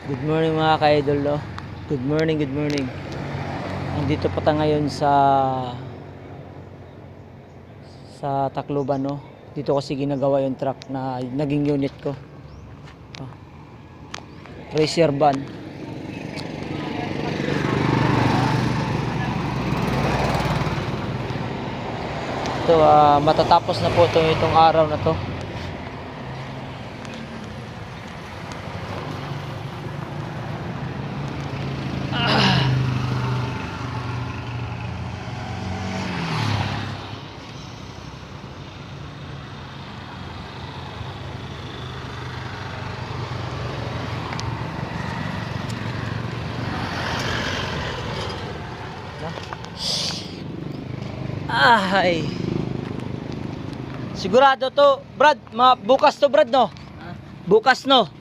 Good morning mga ka-idol, no? Good morning, good morning. Nandito pa tayo ngayon sa Tacloban, no? Dito kasi ginagawa yung truck na naging unit ko. Oh. Racer van. Ito, matatapos na po itong araw na to. Ay. Sigurado to, Brad, bukas to, Brad, no? Bukas, no?